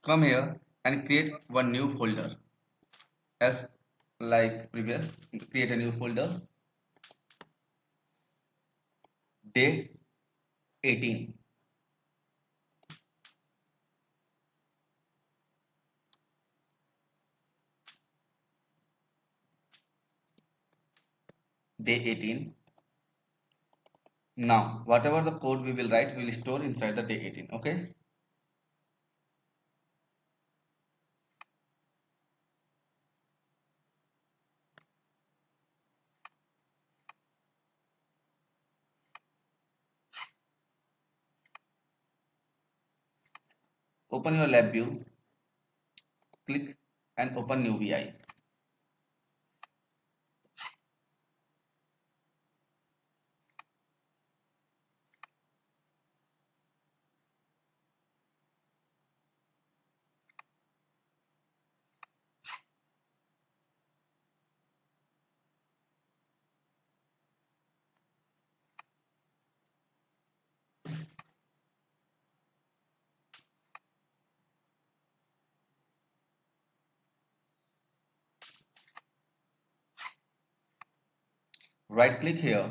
come here and create one new folder as like previous. Create a new folder, day 18. Day 18. Now whatever the code we will write, we will store inside the day 18. Okay, open your lab view, click and open new vi. Right click here.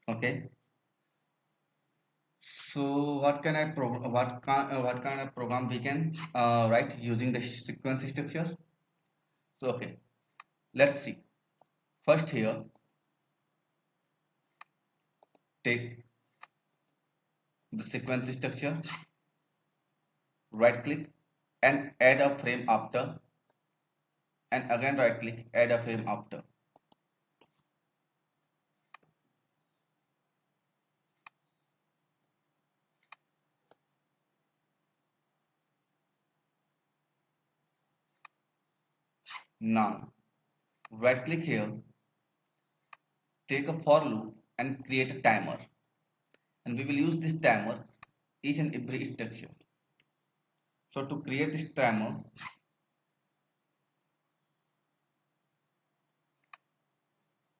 Okay, so what kind of program we can write using the sequence structure? So okay, let's see. First here, take the sequence structure, right click and add a frame after, and again right click, add a frame after. Now right click here, take a for loop and create a timer, and we will use this timer each and every structure. So to create this timer,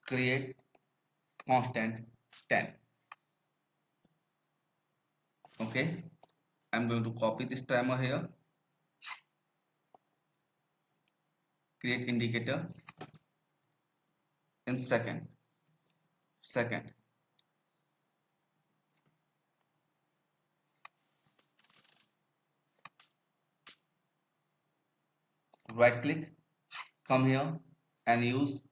create constant 10. Okay, I'm going to copy this timer here, create indicator in second, right click, come here and use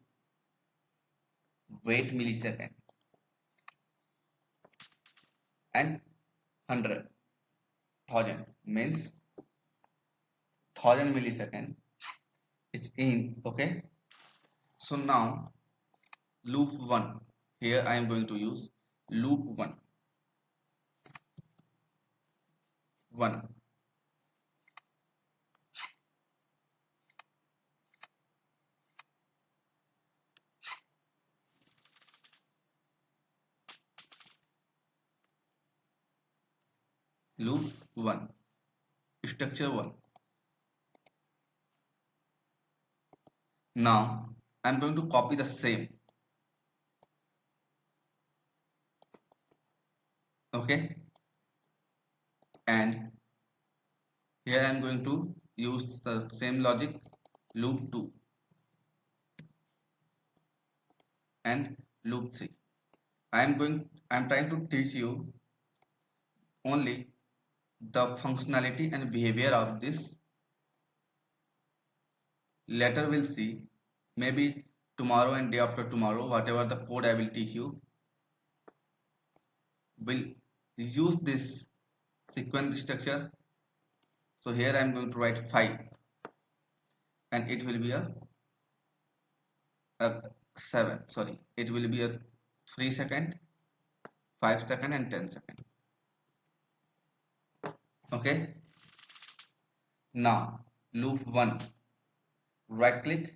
wait millisecond and 100,000 means 1000 millisecond. It's in. Okay, so now loop 1, here I am going to use loop 1. Loop 1, structure 1. Now I'm going to copy the same. Okay, and here I'm going to use the same logic, loop 2 and loop 3. I'm trying to teach you only the functionality and behavior of this. Later we'll see, maybe tomorrow and day after tomorrow, whatever the code I will teach you will use this sequence structure. So here I'm going to write 5 and it will be a 7, sorry, it will be a 3 second, 5 second and 10 second. Okay, now loop 1, right click,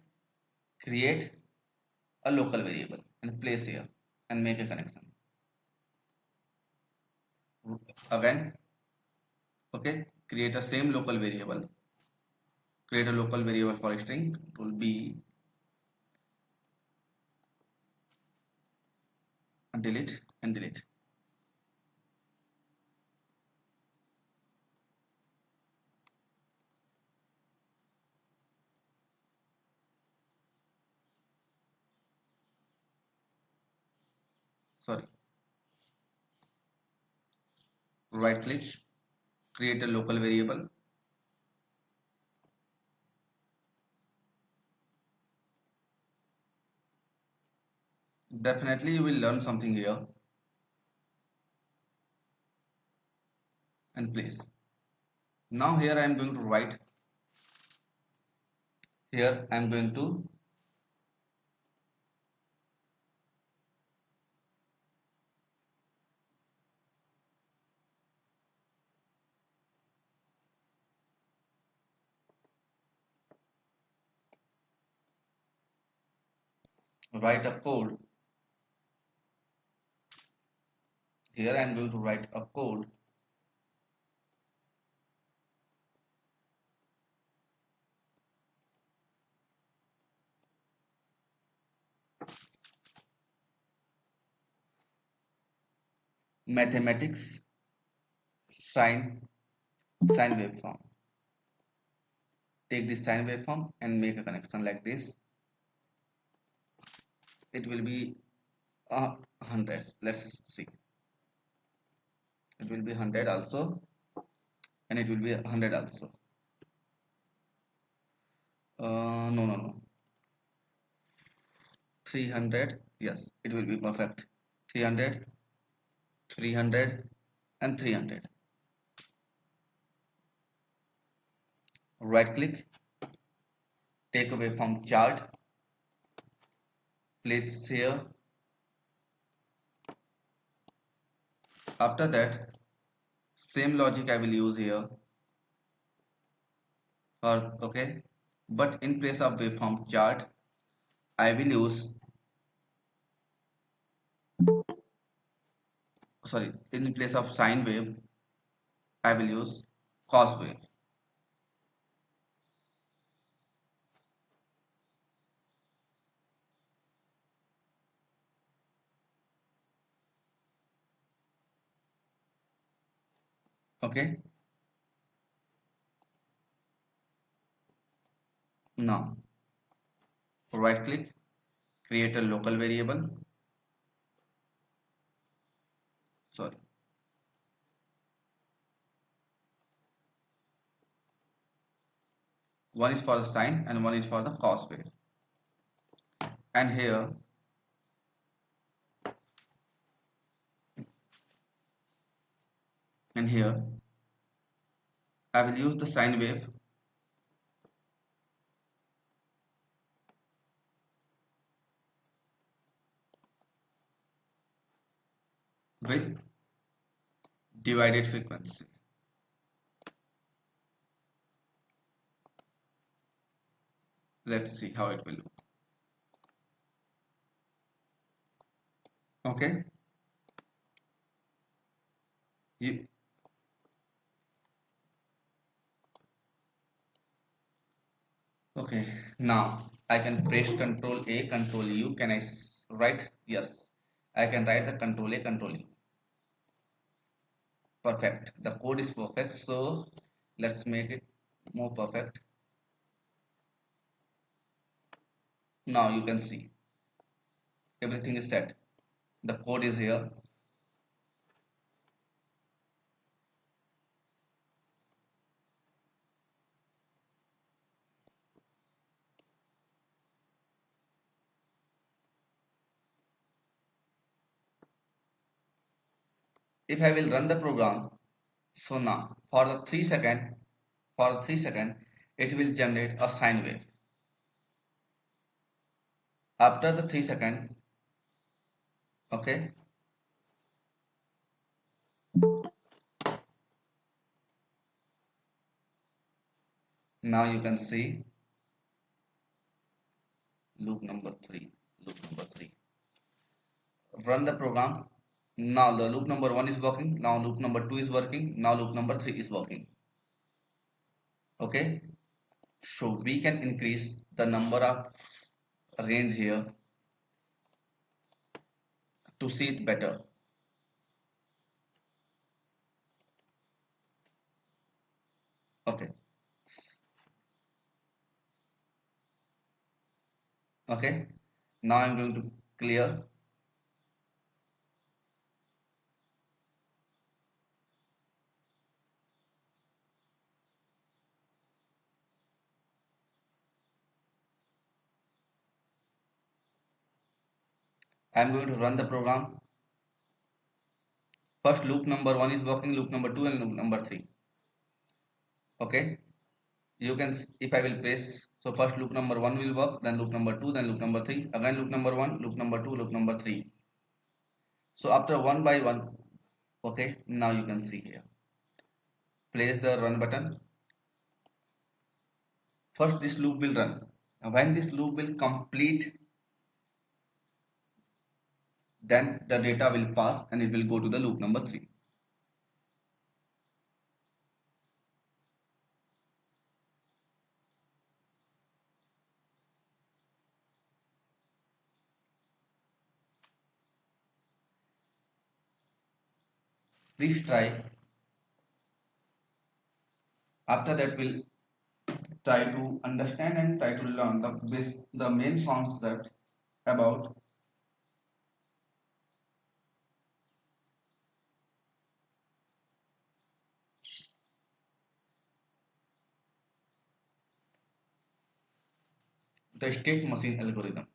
create a local variable and place here and make a connection. Again, okay, create a same local variable, create a local variable for string, control B and delete and delete. sorry, right click, create a local variable. Definitely you will learn something here, and place. Now here I am going to write, here I am going to write a code. Here I am going to write a code mathematics sine waveform. Take this sine waveform and make a connection like this. It will be 100. Let's see. It will be 100 also, and it will be 100 also. No. 300. Yes, it will be perfect. 300, 300, and 300. Right click, take away from chart, place here. After that, same logic I will use here. Or okay, but in place of waveform chart, I will use, sorry, in place of sine wave, I will use cos wave. Okay. Now, right click, create a local variable. Sorry. One is for the sine and one is for the cos wave. And here, I will use the sine wave with divided frequency. Let's see how it will look. Okay. You, okay. Now I can press Control A, Control U. Can I write? Yes. I can write the Control A, Control U. Perfect. The code is perfect. So let's make it more perfect. Now you can see everything is set. The code is here. If I will run the program, so now for the 3 second, it will generate a sine wave. After the 3 second, okay, now you can see loop number three. Run the program. Now the loop number 1 is working. Now loop number 2 is working. Now loop number 3 is working. Okay. So we can increase the number of range here to see it better. Okay. Okay. Now I'm going to clear. I'm going to run the program. First loop number 1 is working, loop number 2 and loop number 3. Okay, you can, if I will press, so first loop number 1 will work, then loop number 2, then loop number 3, again loop number 1, loop number 2, loop number 3. So after one by one, okay, now you can see here, place the run button. First this loop will run. Now when this loop will complete, then the data will pass and it will go to the loop number 3. Please try. After that we'll try to understand and try to learn the main concept about the state machine algorithm.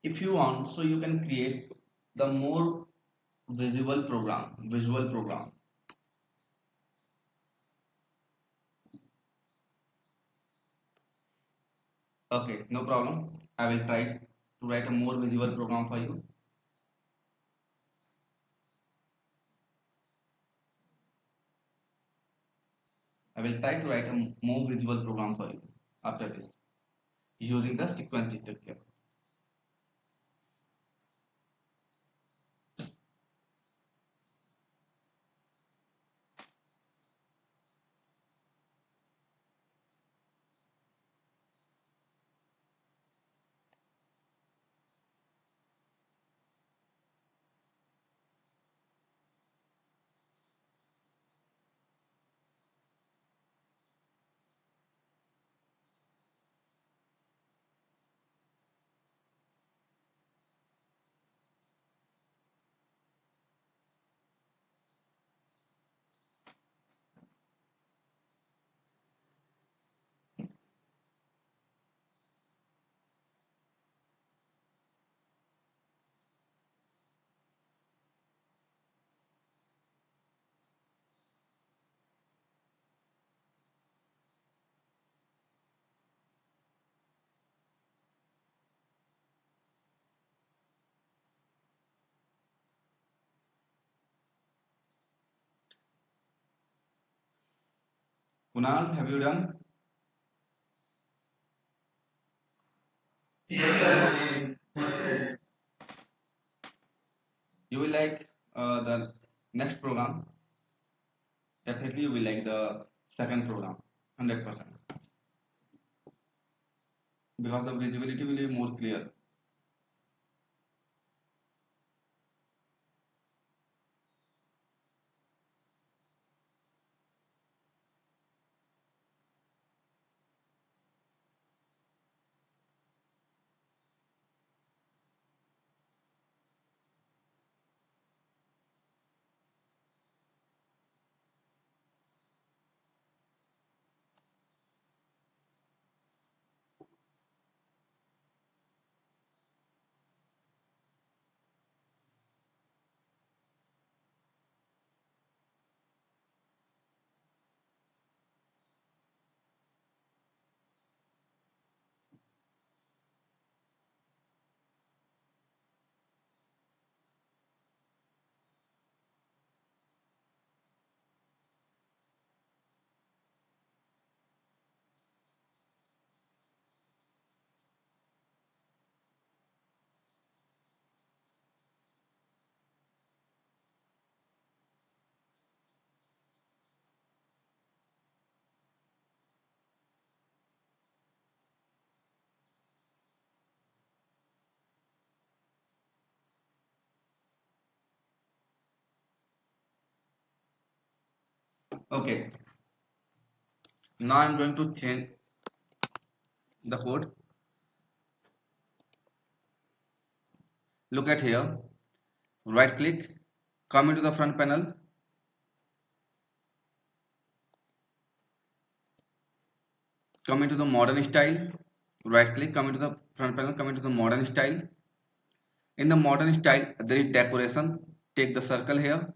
If you want, so you can create the more visual program. Okay, no problem, I will try to write a more visual program for you. I will try to write a more visual program for you after this, using the sequence structure. Kunal, have you done? You will like the next program. Definitely you will like the second program 100%, because the visibility will be more clear. Okay, now I'm going to change the code. Look at here, right click, come into the front panel, come into the modern style, right click, come into the front panel, come into the modern style. In the modern style there is decoration, take the circle here.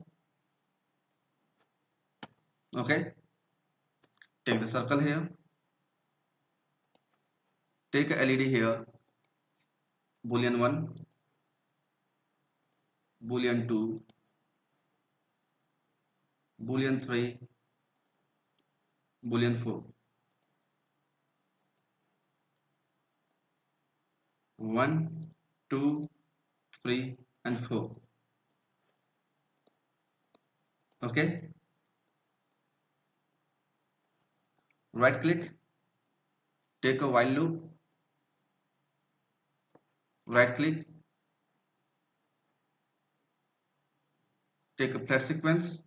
Okay, take the circle here, take a LED here, boolean 1, boolean 2, boolean 3, boolean 4. 1, 2, 3 and 4. Okay, right click, take a while loop, right click, take a flat sequence,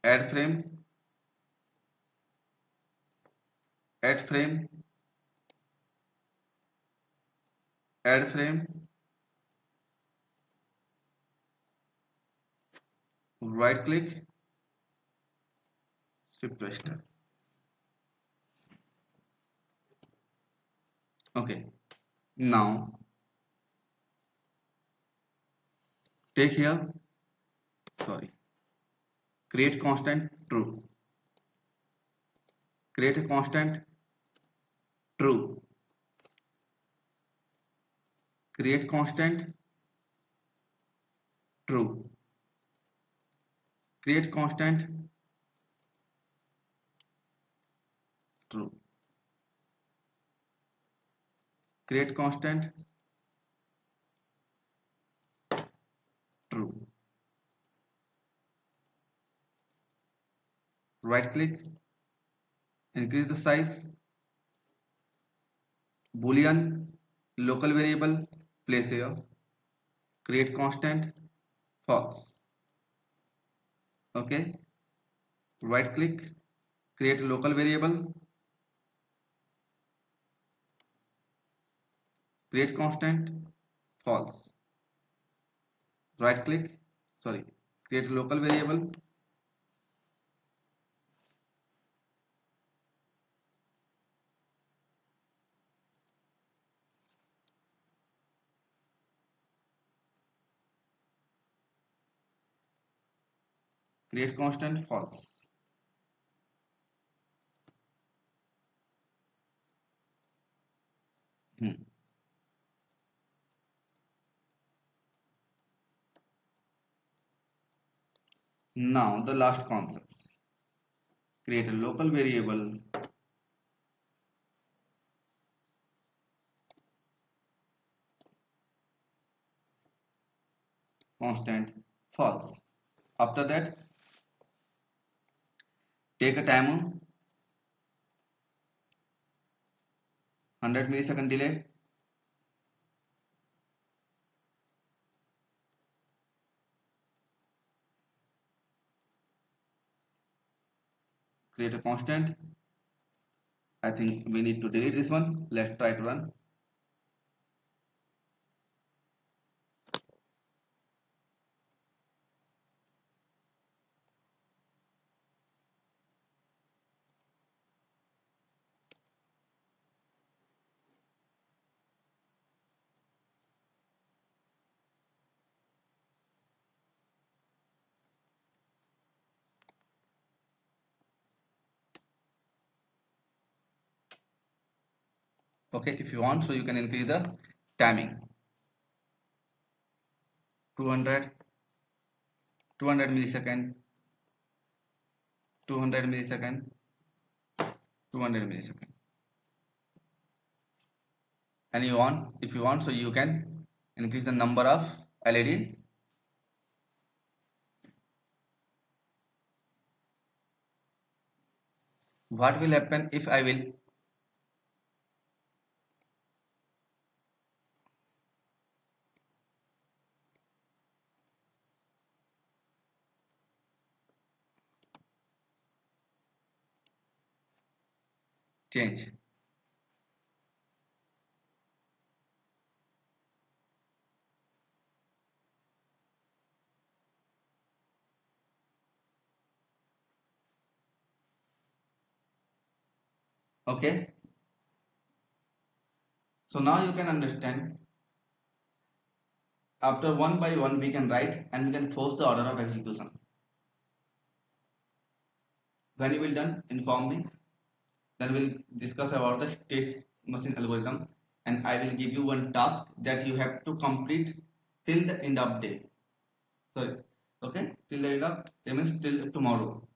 add frame, add frame, add frame, right click, shift press tab. Okay, now take here, sorry, create constant true, create a constant true, create constant true, create constant true, create constant true, right click, increase the size, boolean local variable, place here, create constant false. Okay, right click, create a local variable, create constant false, right click, sorry, create a local variable, create constant false. Now the last concepts, create a local variable, constant false. After that, take a timer, 100 millisecond delay, create a constant. I think we need to delete this one. Let's try to run. Okay, if you want, so you can increase the timing. 200, 200 millisecond, 200 millisecond, 200 millisecond. And you want, if you want, so you can increase the number of LED. What will happen if I will change. Okay, so now you can understand. After one by one we can write and we can force the order of execution. When you will done, inform me. Then we'll discuss about the test machine algorithm, and I will give you one task that you have to complete till the end of day. Sorry, okay, till the end of day means till tomorrow.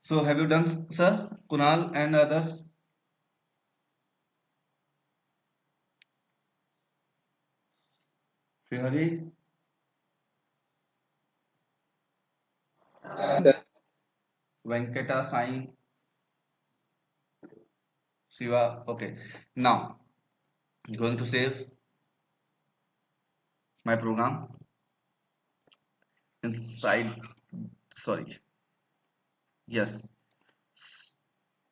So have you done, sir? Kunal and others? Srihari, Venkata, Sai, Shiva. Okay. Now I'm going to save my program inside. Sorry. Yes.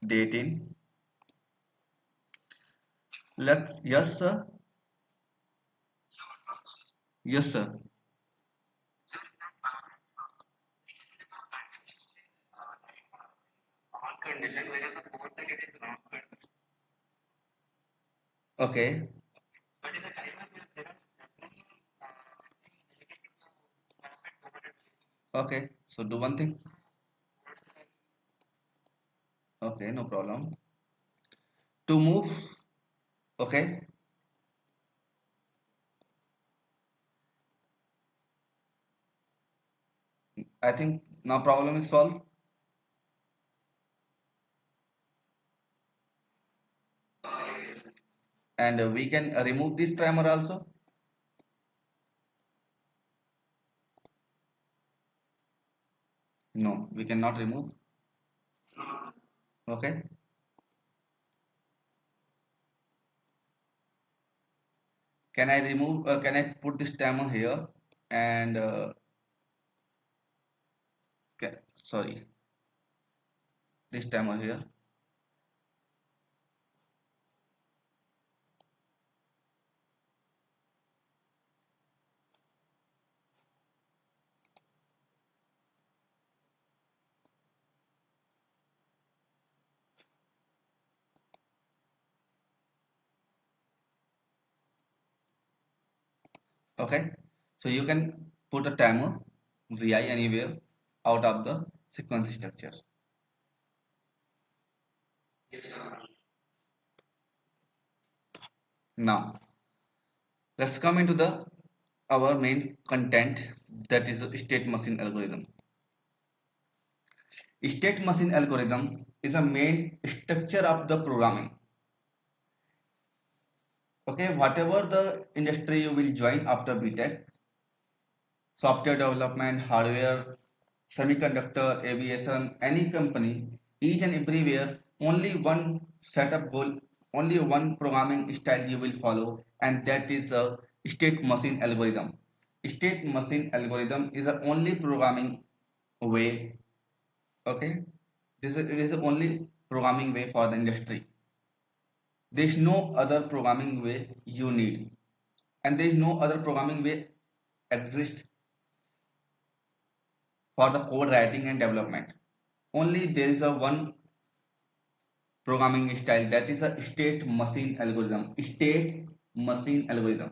Date in. Let's. Yes, sir. Yes, sir. Okay. Okay. So do one thing. Okay, no problem. To move. Okay. I think now problem is solved. And we can remove this timer also. No, we cannot remove. Okay. Can I remove? Can I put this timer here? And sorry, this timer here. Okay, so you can put a timer vi anywhere out of the sequence structure. Now let's come into the our main content, that is a state machine algorithm. State machine algorithm is a main structure of the programming. Okay, whatever the industry you will join after BTech, software development, hardware, semiconductor, aviation, any company, each and everywhere, only one setup goal, only one programming style you will follow, and that is a state machine algorithm. State machine algorithm is the only programming way. Okay, it is the only programming way for the industry. There is no other programming way you need, and there is no other programming way exist for the code writing and development. Only there is a one programming style, that is a state machine algorithm. State machine algorithm.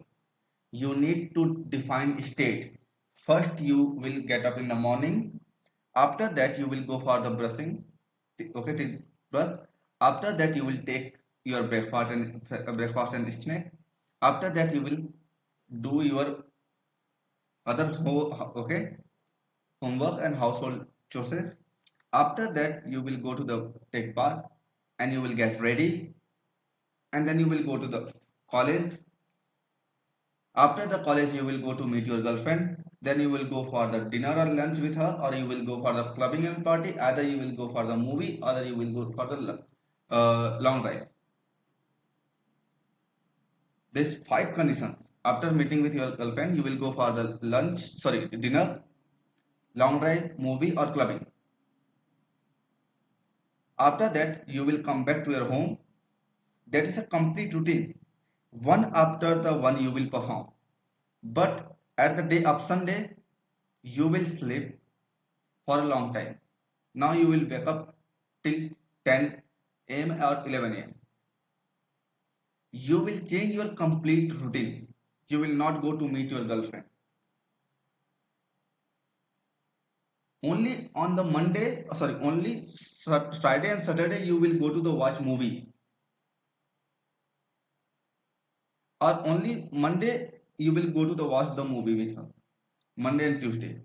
You need to define state. First, you will get up in the morning. After that, you will go for the brushing. Okay, to brush. After that, you will take your breakfast and snack. After that, you will do your other okay homework and household chores. After that, you will go to the tech park and you will get ready, and then you will go to the college. After the college, you will go to meet your girlfriend. Then you will go for the dinner or lunch with her, or you will go for the clubbing and party. Either you will go for the movie, or you will go for the long drive. These five conditions. After meeting with your girlfriend, you will go for the dinner, long drive, movie, or clubbing. After that, you will come back to your home. That is a complete routine. One after the one you will perform. But at the day of Sunday, you will sleep for a long time. Now you will wake up till 10 am or 11 am. You will change your complete routine. You will not go to meet your girlfriend. Only on the only Friday and Saturday you will go to the watch movie. Or only Monday you will go to the watch the movie with her. Monday and Tuesday.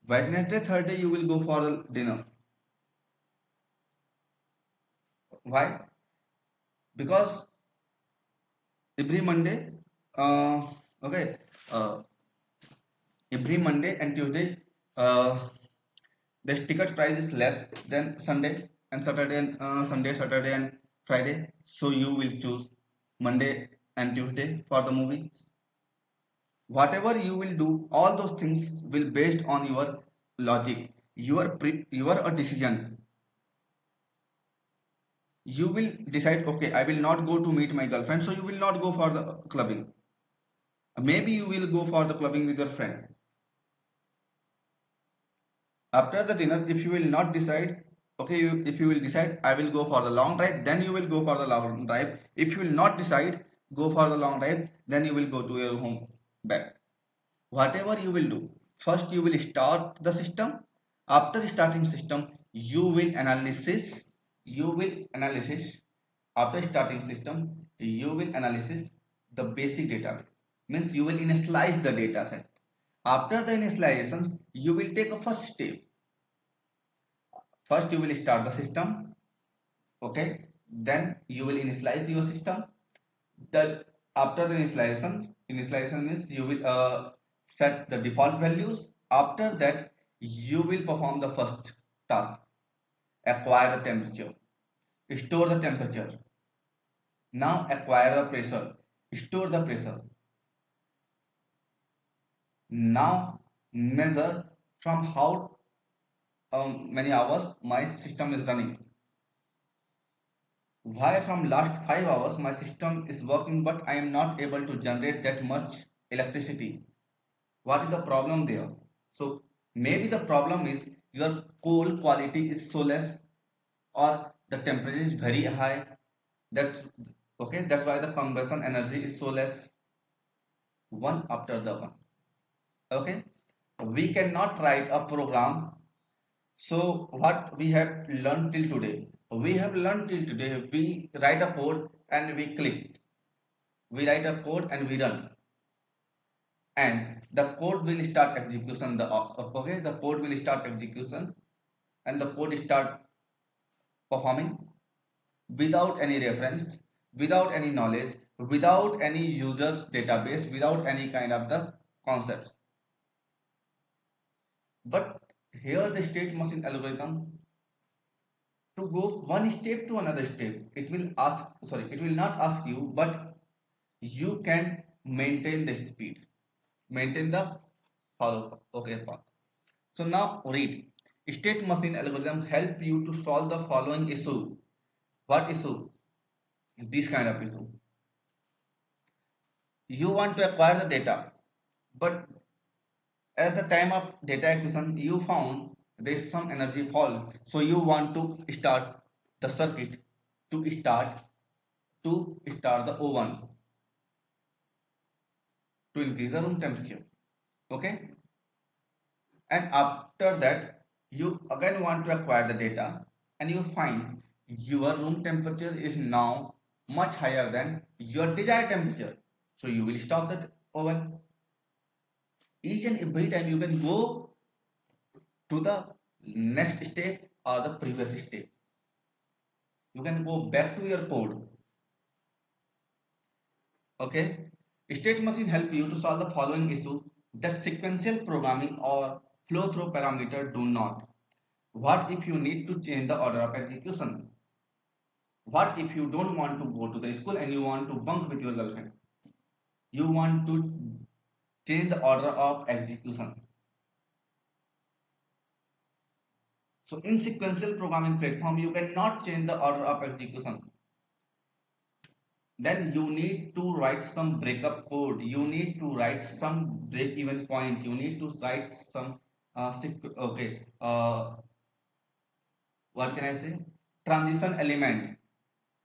Wednesday, Thursday you will go for dinner. Why? Because every Monday, okay, uh, every Monday and Tuesday, the ticket price is less than Sunday and Saturday and Saturday and Friday. So you will choose Monday and Tuesday for the movie. Whatever you will do, all those things will based on your logic, your a decision. You will decide, okay, I will not go to meet my girlfriend, so you will not go for the clubbing. Maybe you will go for the clubbing with your friend. After the dinner, if you will not decide, okay, if you will decide I will go for the long drive, then you will go for the long drive. If you will not decide go for the long drive, then you will go to your home back. Whatever you will do, first you will start the system. After starting system, you will analysis. After starting system, you will analysis the basic data, means you will initialize the data set. After the initializations, you will take a first step. First you will start the system. Okay, then you will initialize your system. The After the initialization means you will set the default values. After that, you will perform the first task: acquire the temperature, store the temperature. Now acquire the pressure, store the pressure. Now measure from how many hours my system is running. Why from last 5 hours my system is working but I am not able to generate that much electricity? What is the problem there? So maybe the problem is your coal quality is so less, or the temperature is very high. That's okay. That's why the combustion energy is so less. one after the one. Okay, we cannot write a program. So what we have learned till today? We have learned till today. We write a code and we click. We write a code and we run, and the code will start execution. The code will start execution, and the code start performing without any reference, without any knowledge, without any users database, without any kind of the concepts. But here the state machine algorithm, to go one step to another step, it will not ask you, but you can maintain the speed, maintain the follow okay path. So now read. State machine algorithm help you to solve the following issue. What issue? This kind of issue. You want to acquire the data, but at the time of data acquisition you found there is some energy fall, so you want to start the circuit to start the oven to increase the room temperature. Okay, and after that you again want to acquire the data, and you find your room temperature is now much higher than your desired temperature, so you will stop that oven. Each and every time you can go to the next step or the previous step, you can go back to your code. Okay, state machine help you to solve the following issue that sequential programming or flow through parameter do not. What if you need to change the order of execution? What if you don't want to go to the school and you want to bunk with your girlfriend? You want to change the order of execution. So in sequential programming platform you cannot change the order of execution. Then you need to write some breakup code, you need to write some break even point, you need to write some okay, what can I say, transition element,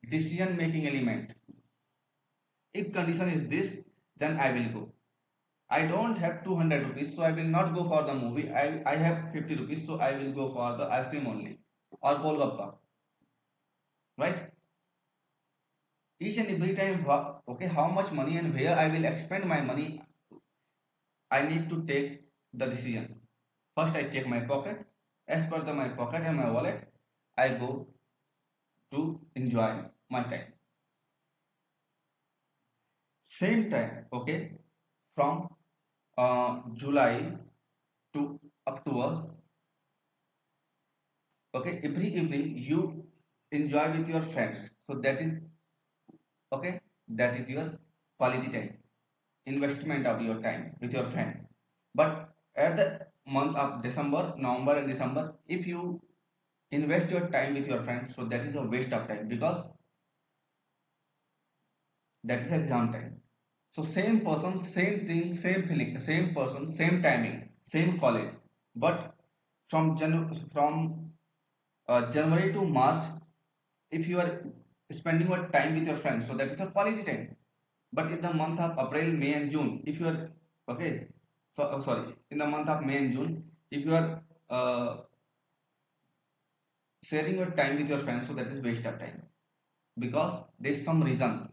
decision making element. If condition is this, then I will go. I don't have 200 rupees, so I will not go for the movie. I have 50 rupees, so I will go for the ice cream only or golgappa, right? Each and every time, okay, how much money and where I will expend my money, I need to take the decision. First, I check my pocket. As per my pocket and my wallet, I go to enjoy my time. Same time, okay, from July to October, okay, every evening you enjoy with your friends. So that is okay, that is your quality time, investment of your time with your friend. But at the month of December, November, and December, if you invest your time with your friends, so that is a waste of time, because that is exam time. So same person, same thing, same feeling, same person, same timing, same college. But from January to March, if you are spending your time with your friends, so that is a quality time. But in the month of April, May, and June, if you are okay, so sorry, in the month of May and June, if you are sharing your time with your friends, so that is waste of time, because there is some reason,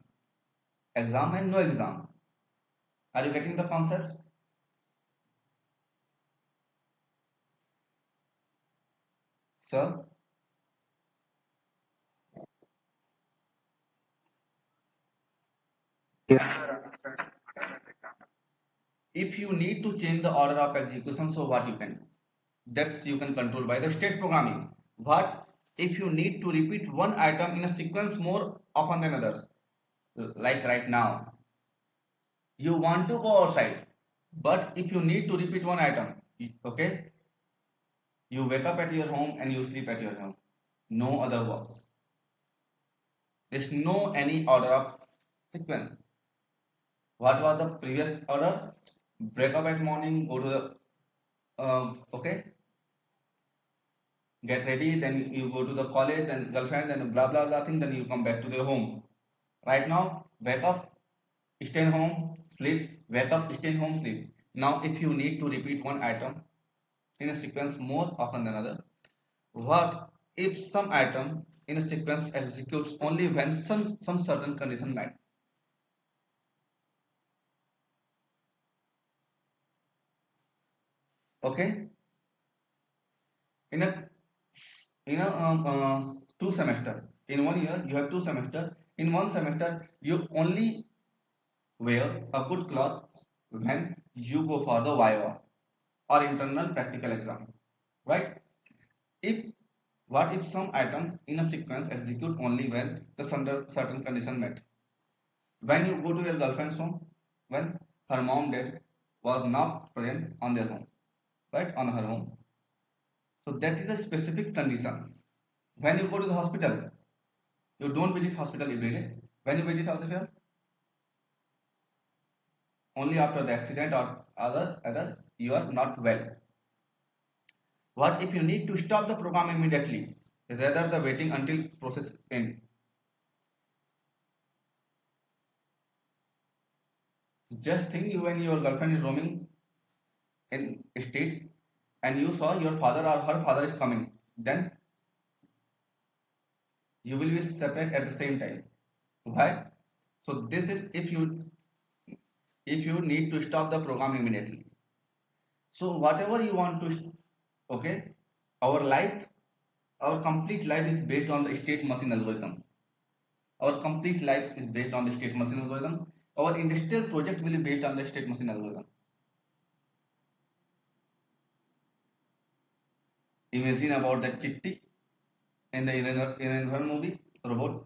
exam and no exam. Are you getting the concept? Sir, if you need to change the order of execution, so what you can do? That's you can control by the state programming. What if you need to repeat one item in a sequence more often than others? Like right now, you want to go outside, but if you need to repeat one item, okay, you wake up at your home and you sleep at your home. No other works. There's no any order of sequence. What was the previous order? Break up at morning, go to the okay, get ready, then you go to the college, then girlfriend, then blah blah blah thing, then you come back to the home. Right now, wake up, stay home, sleep, wake up, stay home, sleep. Now, if you need to repeat one item in a sequence more often than another, what if some item in a sequence executes only when some certain condition met? Okay, in a two semester, in 1 year you have 2 semester. In one semester you only wear a good cloth when you go for the viva or internal practical exam, right? If what if some items in a sequence execute only when the certain condition met? When you go to your girlfriend's home, when her mom dad was not present on their home, right, on her home, so that is a specific condition. When you go to the hospital, you don't visit hospital every day. When you visit hospital, only after the accident or other you are not well. What if you need to stop the program immediately rather than waiting until process end? Just think you when your girlfriend is roaming in state and you saw your father or her father is coming, then you will be separate at the same time. Why? So this is if you need to stop the program immediately. So whatever you want to, okay, our life, our complete life is based on the state machine algorithm. Our complete life is based on the state machine algorithm. Our industrial project will be based on the state machine algorithm. Imagine about that Chitti in the Iran movie, robot.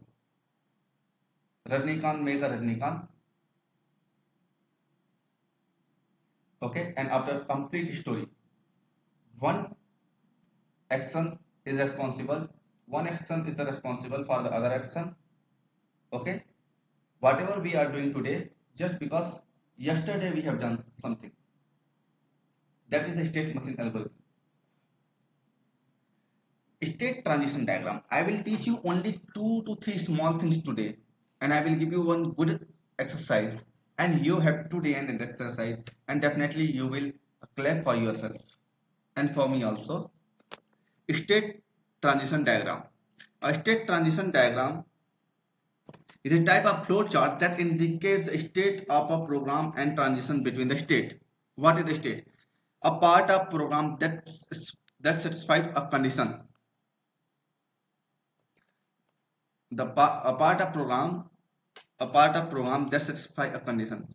Rajnikant make a Rajnikant. Okay, and after complete story, one action is responsible. One action is the responsible for the other action. Okay, whatever we are doing today, just because yesterday we have done something. That is the state machine algorithm. State transition diagram. I will teach you only 2 to 3 small things today, and I will give you one good exercise, and you have to do an exercise, and definitely you will clap for yourself and for me also. State transition diagram. A state transition diagram is a type of flow chart that indicates the state of a program and transition between the state. What is the state? A part of program that satisfies a condition. A part of program that satisfy a condition.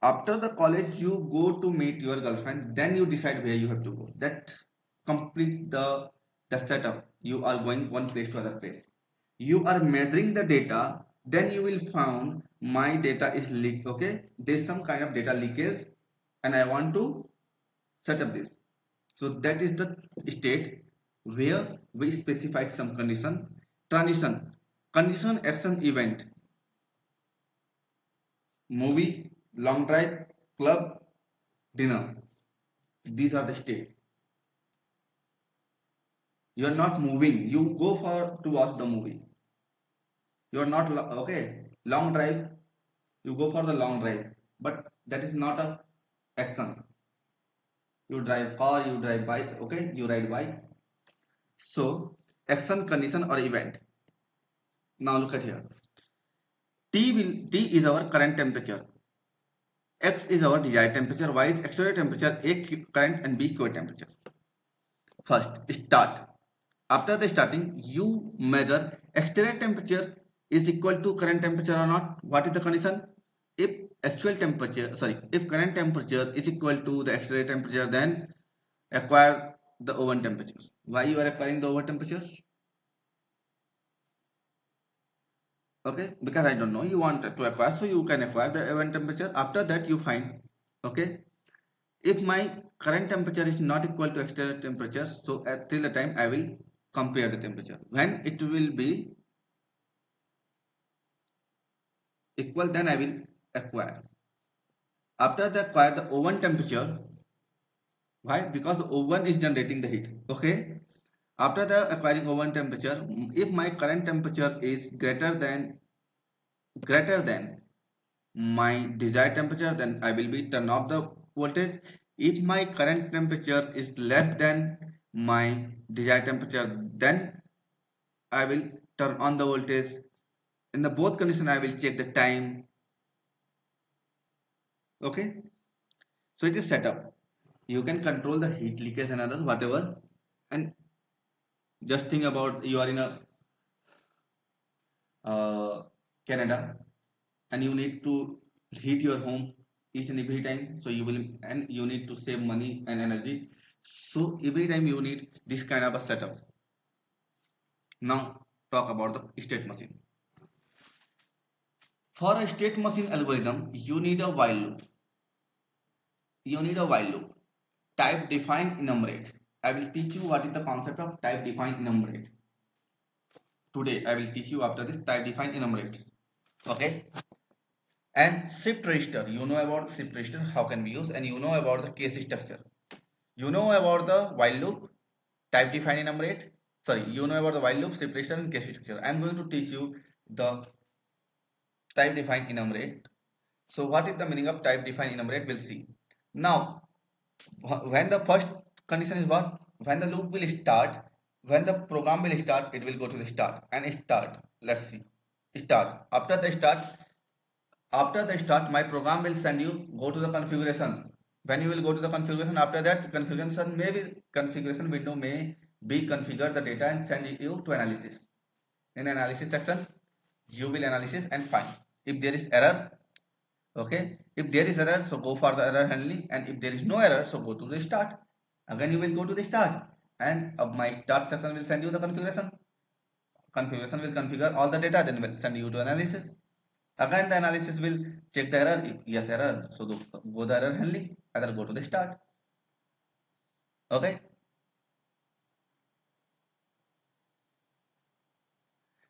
After the college you go to meet your girlfriend, then you decide where you have to go. That complete the setup. You are going one place to other place. You are measuring the data, then you will found my data is leak. Okay, there's some kind of data leakage and I want to set up this. So that is the state where we specified some condition. Transition, condition, action, event. Movie, long drive, club, dinner. These are the state. You are not moving. You go for to watch the movie. You are not okay. Long drive. You go for the long drive, but that is not a action. You drive car. You drive bike. Okay. You ride bike. So action, condition, or event. Now look at here. T is our current temperature. X is our desired temperature. Y is exterior temperature. A current and B core temperature. First, start. After the starting, you measure exterior temperature is equal to current temperature or not. What is the condition? If if current temperature is equal to the exterior temperature, then acquire the oven temperatures. Why you are acquiring the oven temperatures? Okay, because I don't know. You want to acquire, so you can acquire the oven temperature. After that, you find. Okay, if my current temperature is not equal to exterior temperature, so till the time I will compare the temperature. When it will be equal, then I will acquire. After the acquire the oven temperature, why? Because the oven is generating the heat. Okay. After the acquiring oven temperature, if my current temperature is greater than my desired temperature, then I will be turn off the voltage. If my current temperature is less than my desired temperature, then I will turn on the voltage. In the both condition, I will check the time. Okay, so it is set up. You can control the heat leakage and others whatever. And just think about you are in a Canada and you need to heat your home each and every time, so you will, and you need to save money and energy, so every time you need this kind of a setup. Now talk about the state machine. For a state machine algorithm, you need a while loop. Type define enumerate. I will teach you what is the concept of type define enumerate. Today I will teach you after this type define enumerate. Okay. And shift register, you know about shift register, how can we use, and you know about the case structure. You know about the while loop, type define enumerate. Sorry, you know about the while loop, shift register, and case structure. I am going to teach you the type define enumerate. So what is the meaning of type define enumerate? We'll see. Now, when the first condition is what? When the loop will start, when the program will start, it will go to the start and start. Let's see. Start. After the start, my program will send you go to the configuration. When you will go to the configuration, after that configuration window may be configure the data and send you to analysis. In analysis section, you will analysis and find if there is error. Okay, if there is error, so go for the error handling, and if there is no error, so go to the start. Again, you will go to the start, and my start section will send you the configuration. Configuration will configure all the data, then will send you to analysis. Again, the analysis will check the error. If yes, error, so go the error handling, either go to the start. Okay.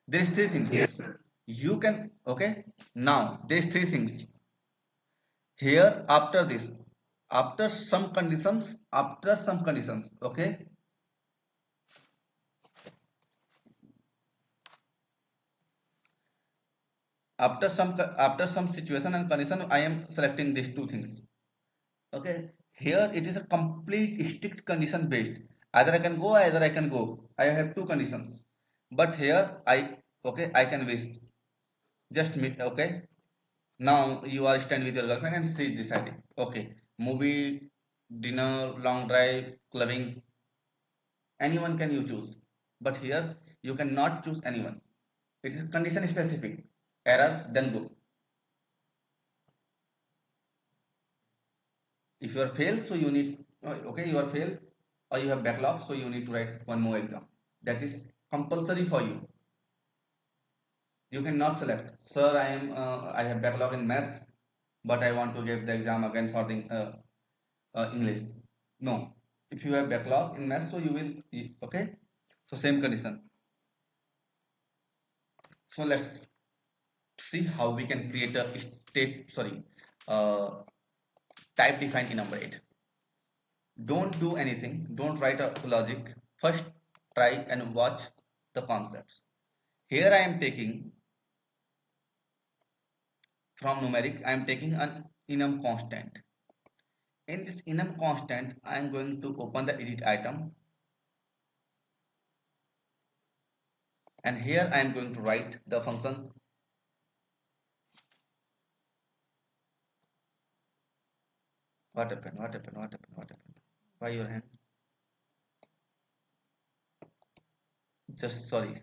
There is three things. Yes, sir. You can, okay. Now there is three things here. After some conditions, okay. After some situation and condition, I am selecting these two things. Okay, here it is a complete strict condition based. Either I can go, either I can go. I have two conditions, but here I can wish. Just me. Okay, now you are stand with your girlfriend and she deciding, okay, movie, dinner, long drive, clubbing, anyone can you choose. But here you cannot choose anyone. It is condition specific. Error, then go. If you are failed, so you need, okay, you are failed or you have backlog, so you need to write one more exam. That is compulsory for you. You cannot select, sir, I have backlog in maths, but I want to give the exam again for the English. No, if you have backlog in maths, so you will, okay. So same condition. So let's see how we can create a uh, type define enumerate. Don't do anything, don't write a logic. First try and watch the concepts. Here I am taking from numeric, I am taking an enum constant. In this enum constant, I am going to open the edit item, and here I am going to write the function. What happened? What happened? What happened? What happened? Why your hand? Just sorry.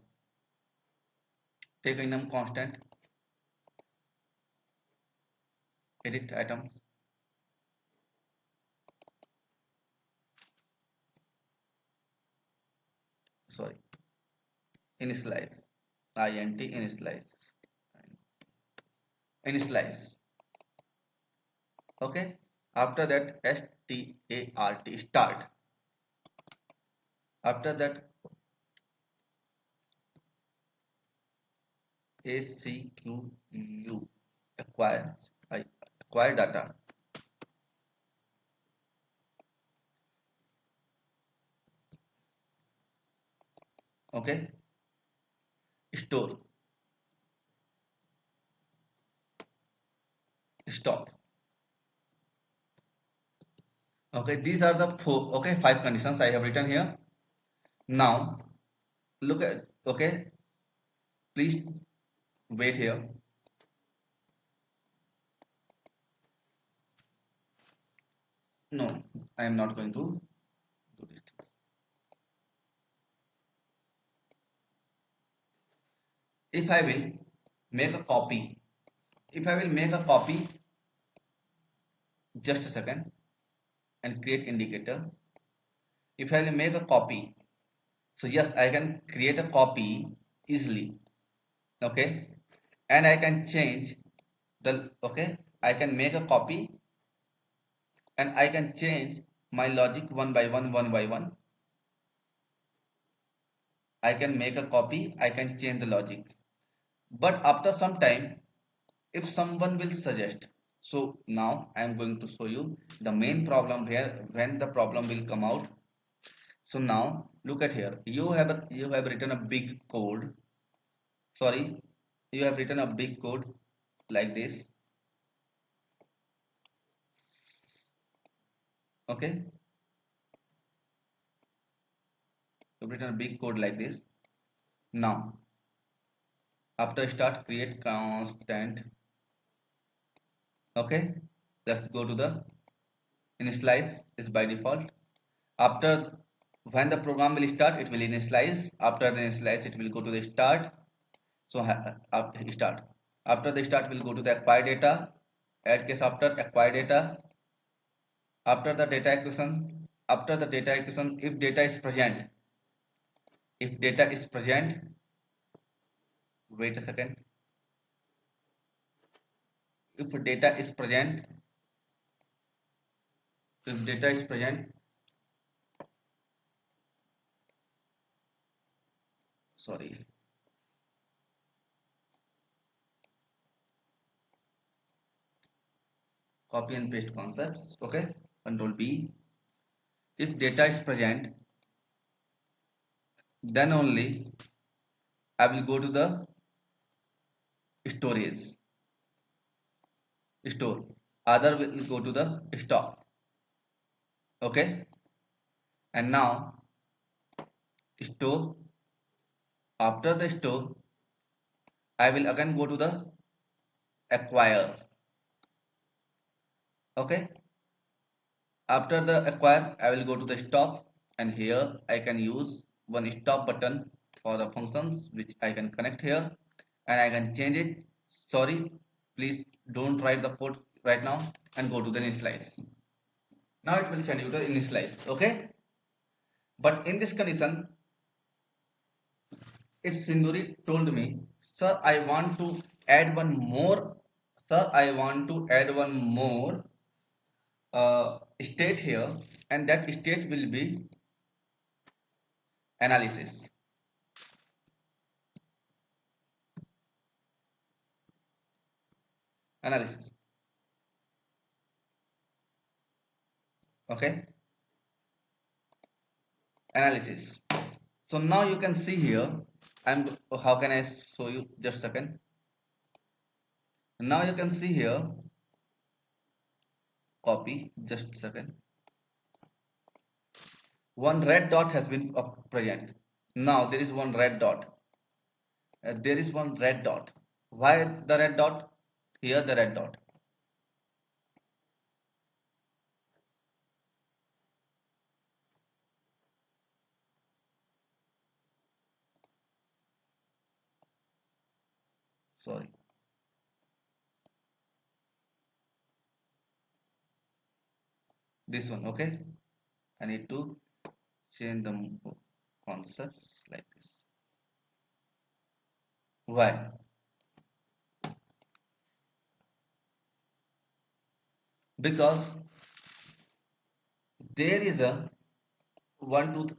Take enum constant, edit items. Sorry. Initialize. Int initialize. Initialize. Okay. After that, start, start. After that, ACQU, acquire data. Okay, store. stop. Okay, these are the four, okay, five conditions I have written here. Now look at, okay, please wait here. No, I am not going to do this. If I will make a copy, if I will make a copy, just a second, and create indicator. If I will make a copy, so yes, I can create a copy easily. Okay, and I can change the, okay, I can make a copy and I can change my logic one by one. I can make a copy, I can change the logic. But after some time, if someone will suggest, so now I am going to show you the main problem here when the problem will come out. So now look at here. You have written a big code. Sorry, you have written a big code like this. Okay, you've written a big code like this. Now after start create constant. Okay, let's go to the initialize is by default. After when the program will start, it will initialize. After the initialize, it will go to the start. So start. After the start, we'll go to the acquire data. Add case after acquire data. After the data acquisition, if data is present, wait a second. If data is present, if data is present, sorry. Copy and paste concepts. Okay. Control B. If data is present, then only I will go to the storage. Store. Other will go to the stock. Okay. And now store. After the store, I will again go to the acquire. Okay. After the acquire, I will go to the stop, and here I can use one stop button for the functions which I can connect here, and I can change it. Sorry, please don't write the code right now and go to the initialize. Now it will send you to initialize. Okay. But in this condition, if Sinduri told me, sir, I want to add one more, sir, I want to add one more state here, and that state will be analysis. Analysis. Okay. Analysis. So now you can see here, and how can I show you? Just a second. Now you can see here, copy, just a second. One red dot has been present. Now there is one red dot. There is one red dot. Why the red dot? Here the red dot. Sorry. This one, okay? I need to change the concepts like this. Why? Because there is a one to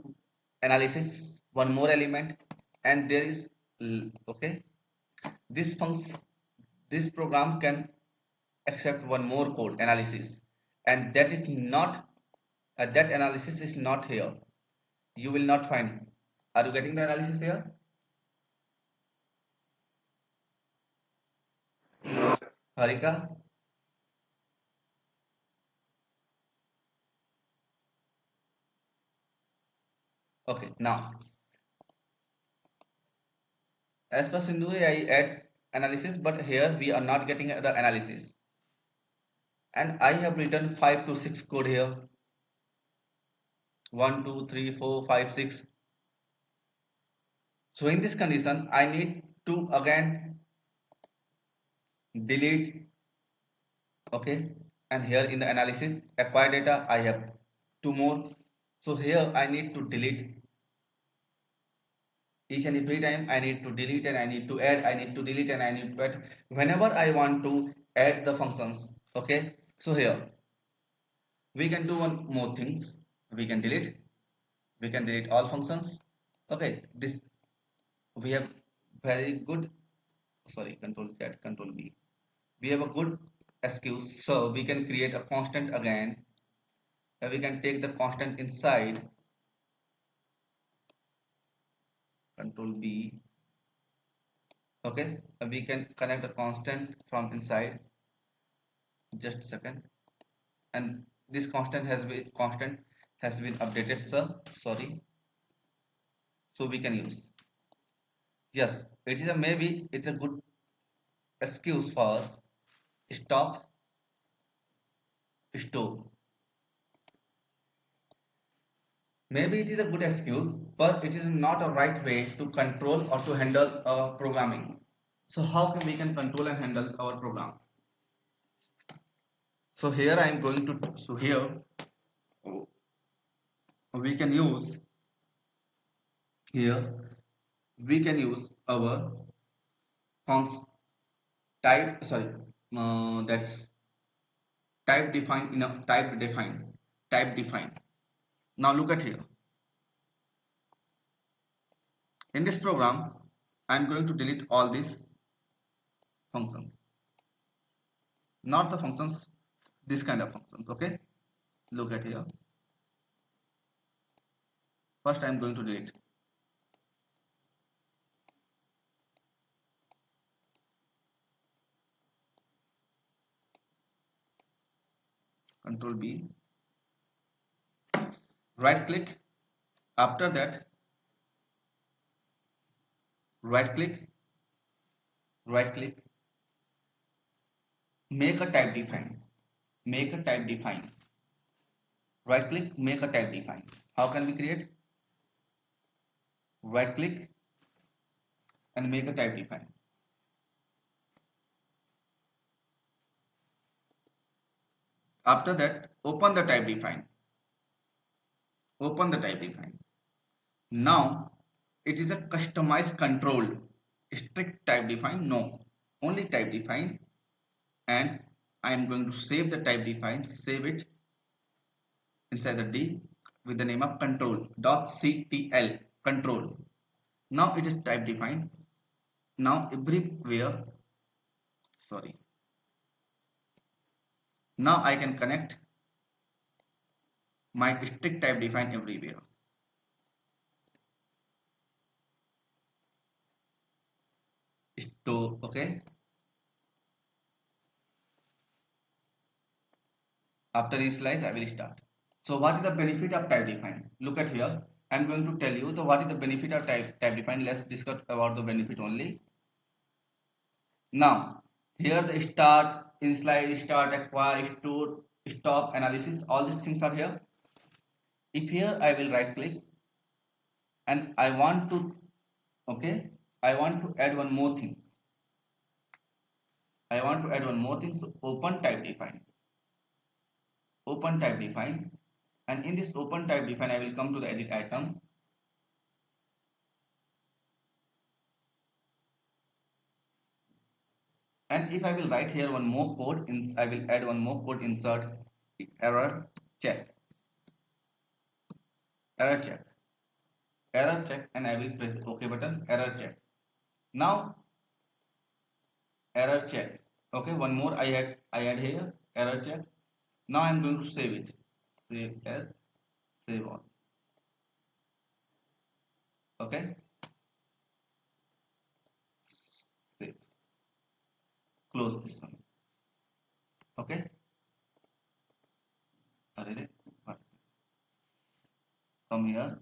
analysis, one more element, and there is okay. This function, this program can accept one more code analysis, and that is not that analysis is not here. You will not find. Are you getting the analysis here? Harika? Okay, now as per Sindhuri I add analysis, but here we are not getting the analysis, and I have written 5 to 6 code here. 1 2 3 4 5 6. So in this condition I need to again delete. Okay, and here in the analysis acquire data I have 2 more. So here I need to delete each and every time. I need to delete and I need to add, I need to delete and I need to add whenever I want to add the functions. Okay, so here we can do one more things. We can delete all functions. Okay, this we have very good, sorry, control Z, control B. We have a good excuse, so we can create a constant again. We can take the constant inside, control B. Okay, we can connect a constant from inside. Just a second, and this constant has been updated, sir. Sorry, so we can use. Yes, it is a maybe it's a good excuse for stop store. Maybe it is a good excuse, but it is not a right way to control or to handle programming. So how can we can control and handle our program? So here I am going to, so here we can use, here we can use our function type, sorry, that's type define in a type define. Now look at here. In this program, I am going to delete all these functions, not the functions, this kind of functions. Okay, look at here. First I am going to delete. Control B. Right click. After that, right click, right click. Make a type define. Make a type define. Right click, make a type define. How can we create? Right click and make a type define. After that, open the type define. Open the type define. Now it is a customized control. Strict type define, no. Only type define, and I am going to save the type define, save it inside the D with the name of control.ctl, control. Now it is type defined. Now everywhere, sorry, now I can connect my strict type define everywhere. So okay, after initialize I will start. So what is the benefit of type define? Look at here. I'm going to tell you the what is the benefit of type define. Let's discuss about the benefit only. Now here the start, initialize, start, acquire, store, stop, analysis, all these things are here. If here I will right click and I want to, okay, I want to add one more thing. I want to add one more thing. So open type define. Open type define. And in this open type define, I will come to the edit item. And if I will write here one more code, I will add one more code, insert error check. Error check. Error check, and I will press the OK button. Error check. Now error check. Okay, one more I add here, error check. Now I am going to save it. Save as, save all. Okay. Save. Close this one. Okay. Come here.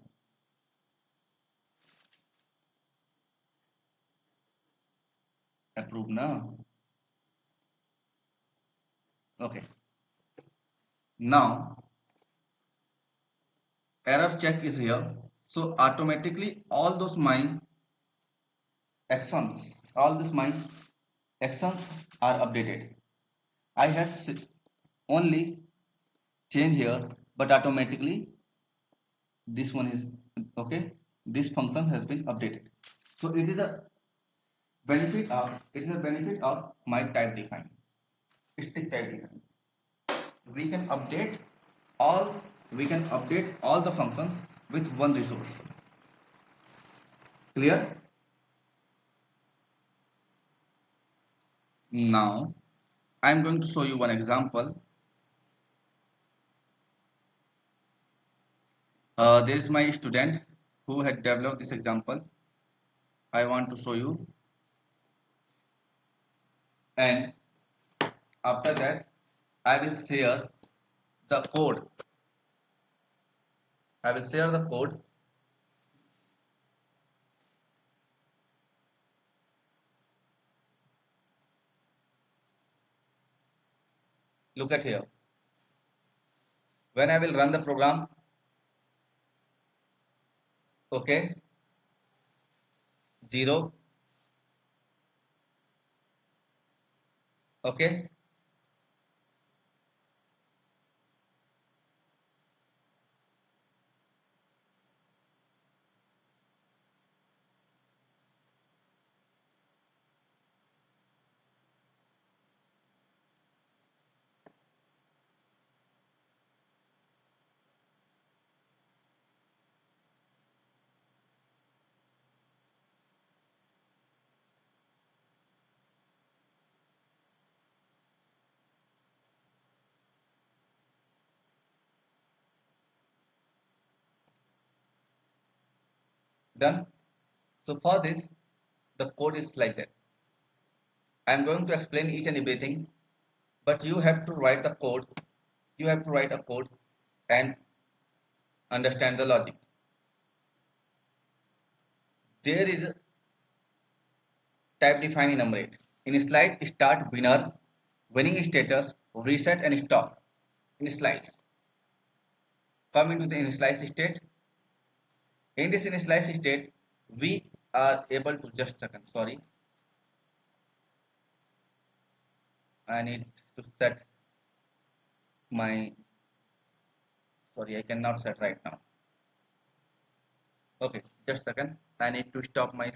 Approve now. Okay. Now error check is here. So automatically all these my actions are updated. I had only change here, but automatically this one is okay. This function has been updated. So it is a benefit of my type define, strict type define. We can update all the functions with one resource. Clear? Now I'm going to show you one example. There is my student who had developed this example. I want to show you, and after that I will share the code. I will share the code. Look at here. When I will run the program, okay, 0, okay, done. So for this, the code is like that. I am going to explain each and everything, but you have to write the code. You have to write a code and understand the logic. There is a type define enumerate. In slice, start winner, winning status, reset and stop. In slice, come into the initialize state. In this initialize state, we are able to just second. Sorry, I need to set my. Sorry, I cannot set right now. Okay, just second. I need to stop my